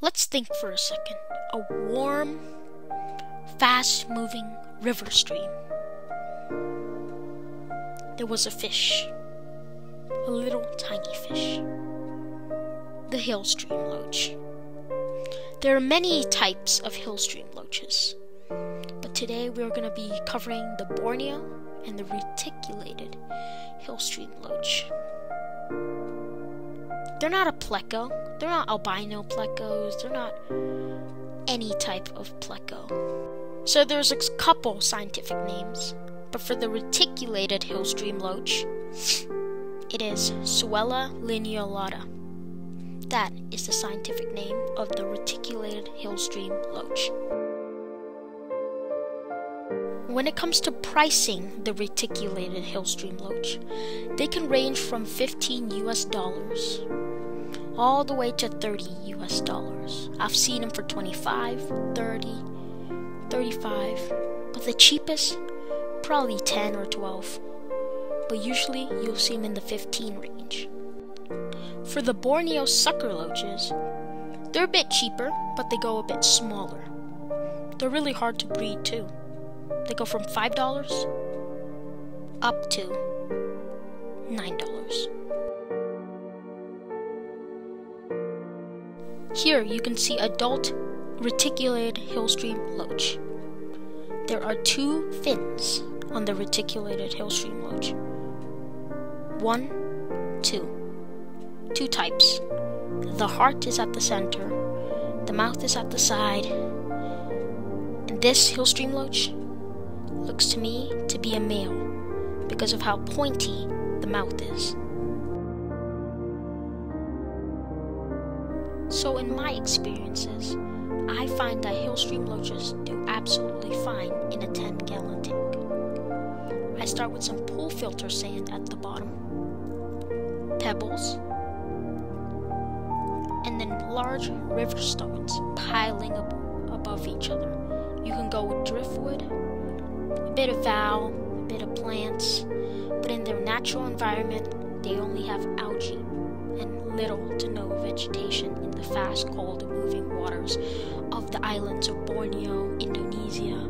Let's think for a second. A warm, fast-moving river stream. There was a fish, a little tiny fish, the hill stream loach. There are many types of hill stream loaches, but today we're going to be covering the Borneo and the reticulated hill stream loach. They're not a pleco, they're not albino plecos, they're not any type of pleco. So there's a couple scientific names, but for the reticulated hill stream loach, it is Suella lineolata. That is the scientific name of the reticulated hill stream loach. When it comes to pricing the reticulated hill stream loach, they can range from $15 US all the way to $30 US. I've seen them for $25, $30, $35, but the cheapest, probably $10 or $12. But usually you'll see them in the $15 range. For the Borneo sucker loaches, they're a bit cheaper, but they go a bit smaller. They're really hard to breed too. They go from $5 up to $9. Here you can see adult reticulated hill stream loach. There are 2 fins on the reticulated hill stream loach. 1, 2. 2 types. The heart is at the center, the mouth is at the side, and this hill stream loach looks to me to be a male because of how pointy the mouth is. So in my experiences, I find that hill stream loaches do absolutely fine in a 10-gallon tank. I start with some pool filter sand at the bottom, pebbles, and then large river stones piling up above each other. You can go with driftwood, a bit of vow, a bit of plants, but in their natural environment, they only have algae and little to no vegetation in the fast, cold, moving waters of the islands of Borneo, Indonesia,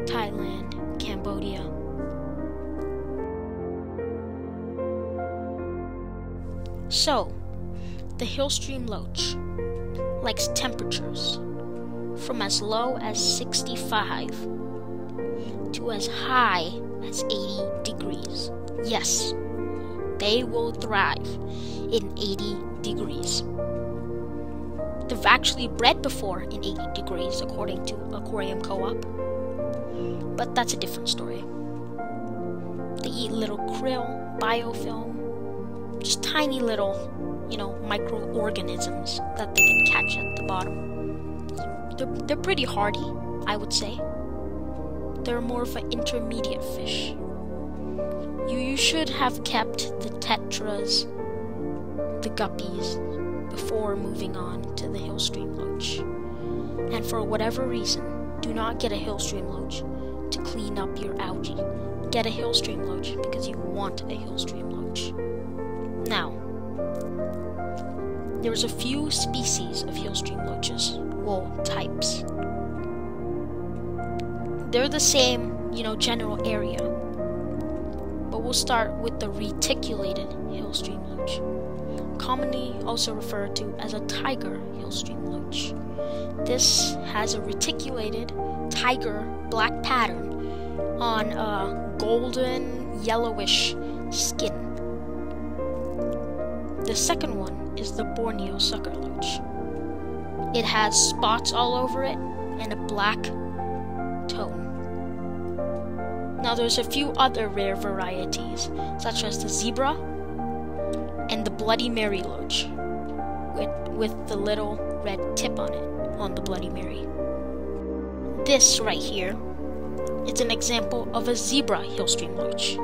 Thailand, Cambodia. So, the hill stream loach likes temperatures from as low as 65 to as high as 80 degrees. Yes, they will thrive in 80 degrees. They've actually bred before in 80 degrees according to Aquarium Co-op, but that's a different story. They eat little krill, biofilm, just tiny little microorganisms that they can catch at the bottom. They're pretty hardy, I would say. They're more of an intermediate fish. You should have kept the tetras, the guppies, before moving on to the hill stream loach. And for whatever reason, do not get a hill stream loach to clean up your algae. Get a hill stream loach because you want a hill stream loach. Now, there's a few species of hill stream loaches, well, types. They're the same, general area, but we'll start with the reticulated hill stream loach, commonly also referred to as a tiger hill stream loach. This has a reticulated tiger black pattern on a golden yellowish skin. The second one is the Borneo sucker loach. It has spots all over it and a black tone. Now there's a few other rare varieties, such as the zebra and the Bloody Mary loach, with the little red tip on it, on the Bloody Mary. This right here is an example of a zebra hill stream loach.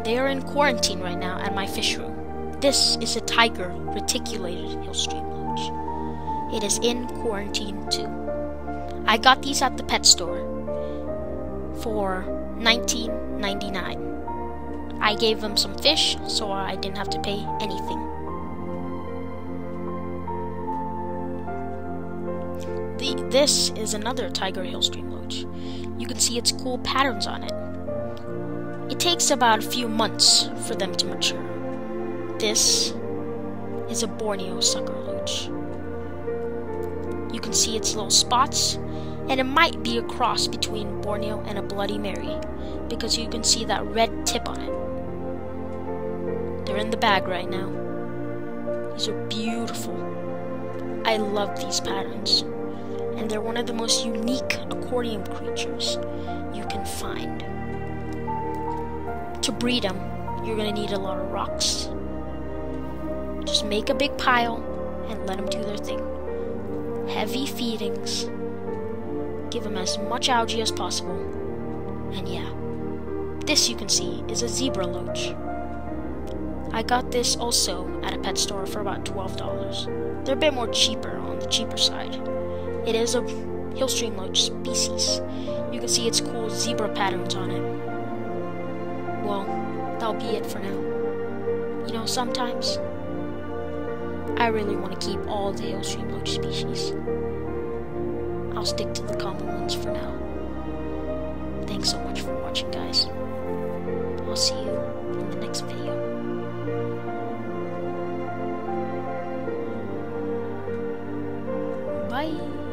They are in quarantine right now at my fish room. This is a tiger reticulated hill stream loach. It is in quarantine too. I got these at the pet store for $19.99. I gave them some fish, so I didn't have to pay anything. This is another tiger hillstream loach. You can see its cool patterns on it. It takes about a few months for them to mature. This is a Borneo sucker loach. You can see its little spots, and it might be a cross between Borneo and a Bloody Mary, because you can see that red tip on it. They're in the bag right now. These are beautiful. I love these patterns, and they're one of the most unique aquarium creatures you can find. To breed them, you're going to need a lot of rocks. Just make a big pile and let them do their thing. Heavy feedings. Give them as much algae as possible. And yeah, this you can see is a zebra loach. I got this also at a pet store for about $12. They're a bit more cheaper, on the cheaper side. It is a hillstream loach species. You can see its cool zebra patterns on it. Well, that'll be it for now. You know, sometimes I really want to keep all the hillstream loach species. I'll stick to the common ones for now. Thanks so much for watching, guys. I'll see you in the next video. Bye!